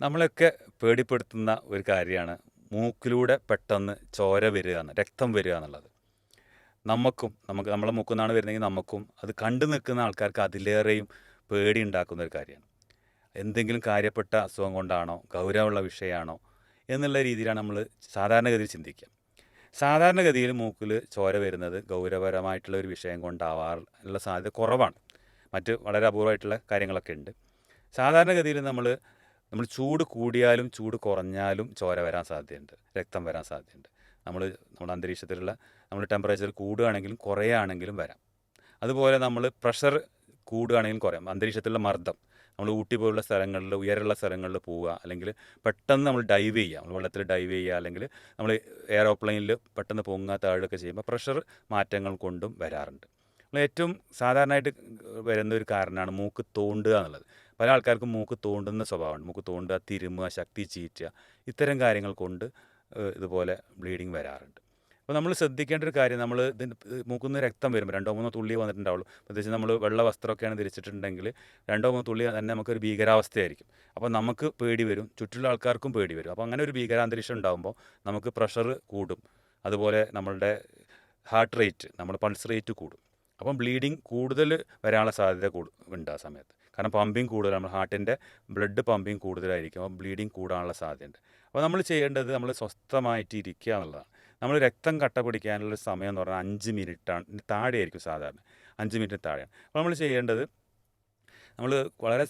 നമ്മളെയൊക്കെ പേടിപ്പെടുത്തുന്ന ഒരു കാര്യമാണ് മൂക്കിലൂടെ പെട്ടെന്ന് ചോര വരിക രക്തം വരിക എന്നുള്ളത്. നമ്മളെ മൂക്കിൽ നിന്നാണ് വരുന്നതെങ്കിൽ നമുക്കും അത് കണ്ടു നിൽക്കുന്ന ആൾക്കാർക്ക് അതിലേറെയും പേടി ഉണ്ടാക്കുന്ന ഒരു കാര്യമാണ്. എന്തെങ്കിലും കാര്യപ്പെട്ട അസുഖം കൊണ്ടാണോ, ഗൗരവമുള്ള വിഷയമാണോ എന്നുള്ള രീതിയിലാണ് നമ്മൾ സാധാരണഗതിയിൽ ചിന്തിക്കുക. സാധാരണഗതിയിൽ മൂക്കിൽ ചോര വരുന്നത് ഗൗരവപരമായിട്ടുള്ള ഒരു വിഷയം കൊണ്ടാവാറുള്ള സാധ്യത കുറവാണ്. മറ്റ് വളരെ അപൂർവമായിട്ടുള്ള കാര്യങ്ങളൊക്കെ ഉണ്ട്. സാധാരണഗതിയിൽ നമ്മൾ ചൂട് കൂടിയാലും ചൂട് കുറഞ്ഞാലും ചോര വരാൻ സാധ്യതയുണ്ട്, രക്തം വരാൻ സാധ്യതയുണ്ട്. നമ്മുടെ അന്തരീക്ഷത്തിലുള്ള ടെമ്പറേച്ചർ കൂടുകയാണെങ്കിലും കുറയുകയാണെങ്കിലും വരാം. അതുപോലെ നമ്മൾ പ്രഷർ കൂടുകയാണെങ്കിലും കുറയാം. അന്തരീക്ഷത്തിലുള്ള മർദ്ദം, നമ്മൾ ഊട്ടി പോലുള്ള സ്ഥലങ്ങളിൽ, ഉയരമുള്ള സ്ഥലങ്ങളിൽ പോവുക, അല്ലെങ്കിൽ പെട്ടെന്ന് നമ്മൾ ഡൈവ് ചെയ്യുക, നമ്മൾ വെള്ളത്തിൽ ഡൈവ് ചെയ്യുക, അല്ലെങ്കിൽ നമ്മൾ എയറോപ്ലെയിനിൽ പെട്ടെന്ന് പൊങ്ങുക താഴുകയൊക്കെ ചെയ്യുമ്പോൾ പ്രഷർ മാറ്റങ്ങൾ കൊണ്ടും വരാറുണ്ട്. ഏറ്റവും സാധാരണയായിട്ട് വരുന്ന ഒരു കാരണമാണ് മൂക്ക് തോണ്ടുക എന്നുള്ളത്. പല ആൾക്കാർക്കും മൂക്ക് തോണ്ടുന്ന സ്വഭാവമുണ്ട്. മൂക്ക് തോണ്ടുക, തിരുമുക, ശക്തി ചീറ്റുക, ഇത്തരം കാര്യങ്ങൾ കൊണ്ട് ഇതുപോലെ ബ്ലീഡിങ് വരാറുണ്ട്. അപ്പോൾ നമ്മൾ ശ്രദ്ധിക്കേണ്ട ഒരു കാര്യം, മൂക്കിൽ നിന്ന് രക്തം വരുമ്പോൾ 2-3 തുള്ളി വന്നിട്ടുണ്ടാവുള്ളൂ. പ്രത്യേകിച്ച് നമ്മൾ വെള്ള വസ്ത്രമൊക്കെയാണ് ധരിച്ചിട്ടുണ്ടെങ്കിൽ 2-3 തുള്ളി തന്നെ നമുക്കൊരു ഭീകരാവസ്ഥയായിരിക്കും. അപ്പോൾ നമുക്ക് പേടി വരും, ചുറ്റുള്ള ആൾക്കാർക്കും പേടി വരും. അപ്പോൾ അങ്ങനെ ഒരു ഭീകരാന്തരീക്ഷം ഉണ്ടാകുമ്പോൾ നമുക്ക് പ്രഷർ കൂടും. അതുപോലെ നമ്മളുടെ ഹാർട്ട് റേറ്റ്, നമ്മുടെ പൾസ് റേറ്റ് കൂടും. അപ്പം ബ്ലീഡിങ് കൂടുതൽ വരാനുള്ള സാധ്യത ഉണ്ട് ആ സമയത്ത്. കാരണം പമ്പിങ് കൂടുതൽ, നമ്മുടെ ഹാർട്ടിൻ്റെ ബ്ലഡ് പമ്പിങ് കൂടുതലായിരിക്കും. അപ്പോൾ ബ്ലീഡിങ് കൂടാനുള്ള സാധ്യതയുണ്ട്. അപ്പോൾ നമ്മൾ ചെയ്യേണ്ടത് നമ്മൾ സ്വസ്ഥമായിട്ട് ഇരിക്കുക എന്നുള്ളതാണ്. നമ്മൾ രക്തം കട്ട പിടിക്കാനുള്ള സമയം എന്ന് പറഞ്ഞാൽ 5 മിനിറ്റാണ്, താഴെയായിരിക്കും സാധാരണ, 5 മിനിറ്റ് താഴെയാണ്. അപ്പോൾ നമ്മൾ ചെയ്യേണ്ടത്, നമ്മൾ വളരെ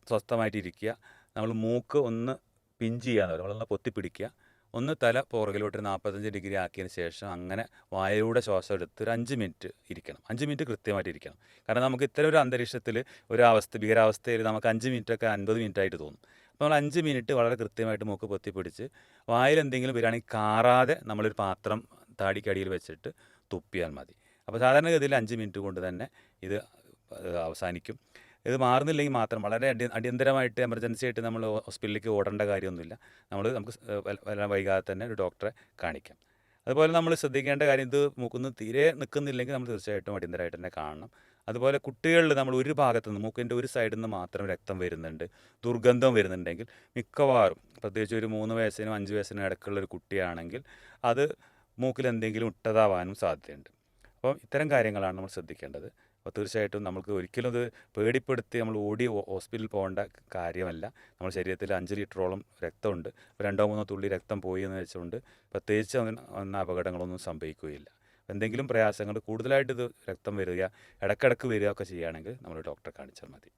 സ്വസ്ഥമായിട്ട് ഇരിക്കുക. നമ്മൾ മൂക്ക് ഒന്ന് പിഞ്ച് ചെയ്യാന്ന് പറയും, നമ്മളൊന്ന് പൊത്തിപ്പിടിക്കുക. ഒന്ന് തല പുറകിലോട്ട് 45 ഡിഗ്രി ആക്കിയതിന് ശേഷം അങ്ങനെ വായയുടെ ശ്വാസം എടുത്ത് ഒരു 5 മിനിറ്റ് ഇരിക്കണം. 5 മിനിറ്റ് കൃത്യമായിട്ട് ഇരിക്കണം. കാരണം നമുക്ക് ഇത്തരം ഒരു അന്തരീക്ഷത്തിൽ, ഭീകരാവസ്ഥയിൽ നമുക്ക് 5 മിനിറ്റൊക്കെ 50 മിനിറ്റായിട്ട് തോന്നും. അപ്പോൾ നമ്മൾ 5 മിനിറ്റ് വളരെ കൃത്യമായിട്ട് മൂക്ക് പൊത്തിപ്പിടിച്ച് വായിൽ എന്തെങ്കിലും വരികയാണെങ്കിൽ കാറാതെ നമ്മളൊരു പാത്രം താടിക്കടിയിൽ വെച്ചിട്ട് തുപ്പിയാൽ മതി. അപ്പോൾ സാധാരണഗതിയിൽ 5 മിനിറ്റ് കൊണ്ട് തന്നെ ഇത് അവസാനിക്കും. ഇത് മാറുന്നില്ലെങ്കിൽ മാത്രം വളരെ അടിയന്തരമായിട്ട് എമർജൻസി ആയിട്ട് നമ്മൾ ഹോസ്പിറ്റലിലേക്ക് ഓടേണ്ട കാര്യമൊന്നുമില്ല. നമുക്ക് വൈകാതെ തന്നെ ഒരു ഡോക്ടറെ കാണിക്കാം. അതുപോലെ നമ്മൾ ശ്രദ്ധിക്കേണ്ട കാര്യം, ഇത് മൂക്കിൽ തീരെ നിൽക്കുന്നില്ലെങ്കിൽ നമ്മൾ തീർച്ചയായിട്ടും അടിയന്തരമായിട്ട് തന്നെ കാണണം. അതുപോലെ കുട്ടികളിൽ നമ്മൾ ഒരു ഭാഗത്തു നിന്ന്, മൂക്കിൻ്റെ ഒരു സൈഡിൽ നിന്ന് മാത്രം രക്തം വരുന്നുണ്ട്, ദുർഗന്ധം വരുന്നുണ്ടെങ്കിൽ മിക്കവാറും, പ്രത്യേകിച്ച് ഒരു 3 വയസ്സിനും 5 വയസ്സിനും ഇടയ്ക്കുള്ളൊരു കുട്ടിയാണെങ്കിൽ അത് മൂക്കിൽ എന്തെങ്കിലും ഇട്ടതാവാനും സാധ്യതയുണ്ട്. അപ്പം ഇത്തരം കാര്യങ്ങളാണ് നമ്മൾ ശ്രദ്ധിക്കേണ്ടത്. അപ്പോൾ തീർച്ചയായിട്ടും നമുക്ക് ഒരിക്കലും അത് പേടിപ്പെടുത്തി നമ്മൾ ഓടി ഹോസ്പിറ്റലിൽ പോകേണ്ട കാര്യമല്ല. നമ്മുടെ ശരീരത്തിൽ 5 ലിറ്ററോളം രക്തമുണ്ട്. 2-3 തുള്ളി രക്തം പോയി എന്ന് വെച്ചുകൊണ്ട് പ്രത്യേകിച്ച് അങ്ങനെ അപകടങ്ങളൊന്നും സംഭവിക്കുകയില്ല. എന്തെങ്കിലും പ്രയാസങ്ങൾ കൂടുതലായിട്ട് ഇത് രക്തം വരിക, ഇടയ്ക്കിടയ്ക്ക് വരിക ഒക്കെ ചെയ്യുകയാണെങ്കിൽ നമ്മൾ ഡോക്ടറെ കാണിച്ചാൽ മതി.